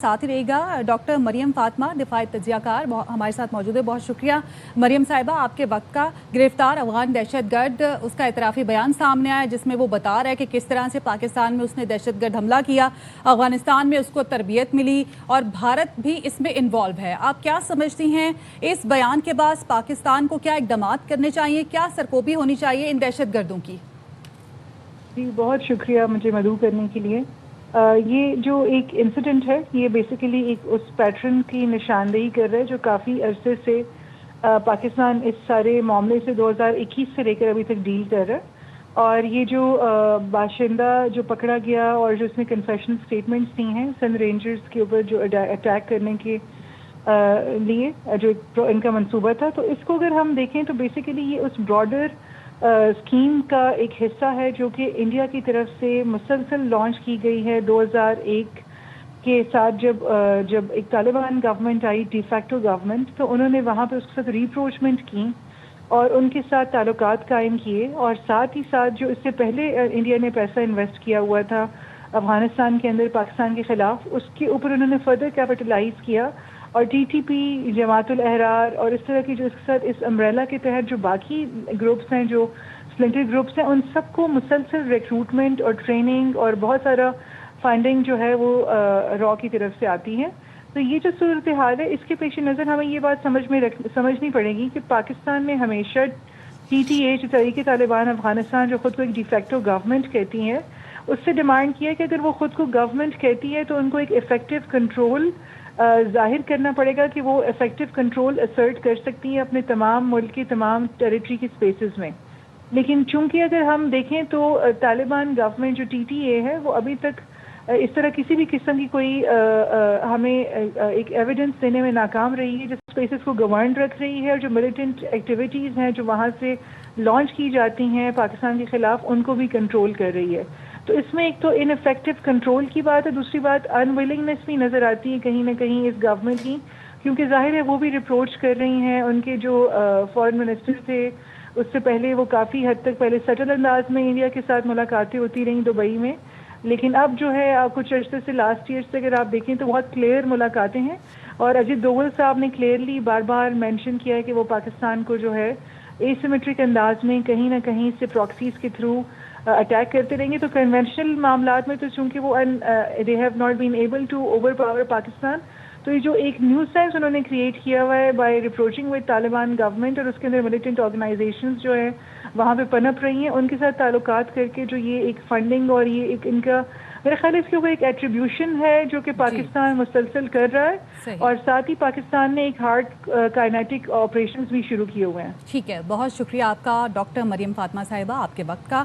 साथ ही रहेगा डॉक्टर मरियम फातिमा दिफाई तजिया कार हमारे साथ मौजूद है। बहुत शुक्रिया मरियम साहिबा आपके वक्त का। गिरफ्तार अफगान दहशतगर्द उसका इतराफ़ी बयान सामने आया जिसमें वो बता रहा है कि किस तरह से पाकिस्तान में उसने दहशतगर्द हमला किया, अफगानिस्तान में उसको तरबियत मिली और भारत भी इसमें इन्वॉल्व है। आप क्या समझती हैं इस बयान के बाद पाकिस्तान को क्या इक़दाम करने चाहिए, क्या सरकोबी होनी चाहिए इन दहशतगर्दों की? जी बहुत शुक्रिया मुझे मदऊ करने के लिए। ये जो एक इंसिडेंट है ये बेसिकली एक उस पैटर्न की निशानदेही कर रहा है जो काफ़ी अरसे से पाकिस्तान इस सारे मामले से 2021 से लेकर अभी तक डील कर रहा है। और ये जो बाशिंदा जो पकड़ा गया और जो इसमें कन्फेशनल स्टेटमेंट्स दी हैं सिंध रेंजर्स के ऊपर जो अटैक करने के लिए जो इनका मंसूबा था, तो इसको अगर हम देखें तो बेसिकली ये उस ब्रॉडर स्कीम का एक हिस्सा है जो कि इंडिया की तरफ से मुसलसल लॉन्च की गई है 2001 के साथ। जब एक तालिबान गवर्नमेंट आई, डिफैक्टो गवर्नमेंट, तो उन्होंने वहाँ पे उसके साथ रीप्रोचमेंट की और उनके साथ ताल्लुकात कायम किए। और साथ ही साथ जो इससे पहले इंडिया ने पैसा इन्वेस्ट किया हुआ था अफगानिस्तान के अंदर पाकिस्तान के ख़िलाफ़, उसके ऊपर उन्होंने फर्दर कैपिटलाइज किया और टीटीपी, जमातुल अहरार और इस तरह की जो इसके साथ इस अम्ब्रेला के तहत जो बाकी ग्रुप्स हैं, जो स्प्लिंटर ग्रुप्स हैं, उन सबको मुसलसल रिक्रूटमेंट और ट्रेनिंग और बहुत सारा फंडिंग जो है वो रॉ की तरफ से आती है। तो ये जो सूरत हाल है इसके पेश नज़र हमें ये बात समझनी पड़ेगी कि पाकिस्तान ने हमेशा TTA जो तहरीक तालिबान अफगानिस्तान जो खुद को एक डिफेक्टिव गवर्नमेंट कहती है, उससे डिमांड किया कि अगर वो खुद को गवर्नमेंट कहती है तो उनको एक इफ़ेक्टिव कंट्रोल जाहिर करना पड़ेगा कि वो इफ़ेक्टिव कंट्रोल असर्ट कर सकती है अपने तमाम मुल्क की तमाम टेरिटरी की स्पेसेस में। लेकिन चूंकि अगर हम देखें तो तालिबान गवर्नमेंट जो TTA है वो अभी तक इस तरह किसी भी किस्म की कोई हमें एक एविडेंस देने में नाकाम रही है। जो स्पेसेस को गवर्न रख रही है और जो मिलिटेंट एक्टिविटीज़ हैं जो वहाँ से लॉन्च की जाती हैं पाकिस्तान के ख़िलाफ़, उनको भी कंट्रोल कर रही है। तो इसमें एक तो इनफेक्टिव कंट्रोल की बात है, दूसरी बात अनविलिंगनेस भी नज़र आती है कहीं ना कहीं इस गवर्नमेंट की, क्योंकि जाहिर है वो भी रिप्रोच कर रही हैं। उनके जो फॉरेन मिनिस्टर थे उससे पहले वो काफ़ी हद तक पहले सटल अंदाज में इंडिया के साथ मुलाकातें होती रहीं दुबई में, लेकिन अब जो है कुछ अर्से से लास्ट ईयर से अगर आप देखें तो बहुत क्लियर मुलाकातें हैं। और अजीत डोवल साहब ने क्लियरली बार बार मेंशन किया है कि वो पाकिस्तान को जो है एसिमेट्रिक अंदाज में कहीं ना कहीं से प्रॉक्सीज के थ्रू अटैक करते रहेंगे। तो कन्वेंशनल मामलात में तो चूंकि वो they have not been able to over power Pakistan, तो ये जो एक न्यू सेंस उन्होंने क्रिएट किया हुआ है bye reproaching with Taliban government और उसके अंदर मिलिटेंट ऑर्गेनाइजेशंस जो है वहाँ पे पनप रही हैं, उनके साथ ताल्लुकात करके जो ये एक फंडिंग और ये एक इनका मेरे ख्याल इसके ऊपर एक एट्रीब्यूशन है जो कि पाकिस्तान मुसलसल कर रहा है। और साथ ही पाकिस्तान ने एक हार्ड काइनेटिक ऑपरेशंस भी शुरू किए हुए हैं। ठीक है, बहुत शुक्रिया आपका डॉक्टर मरियम फातिमा साहिबा आपके वक्त का।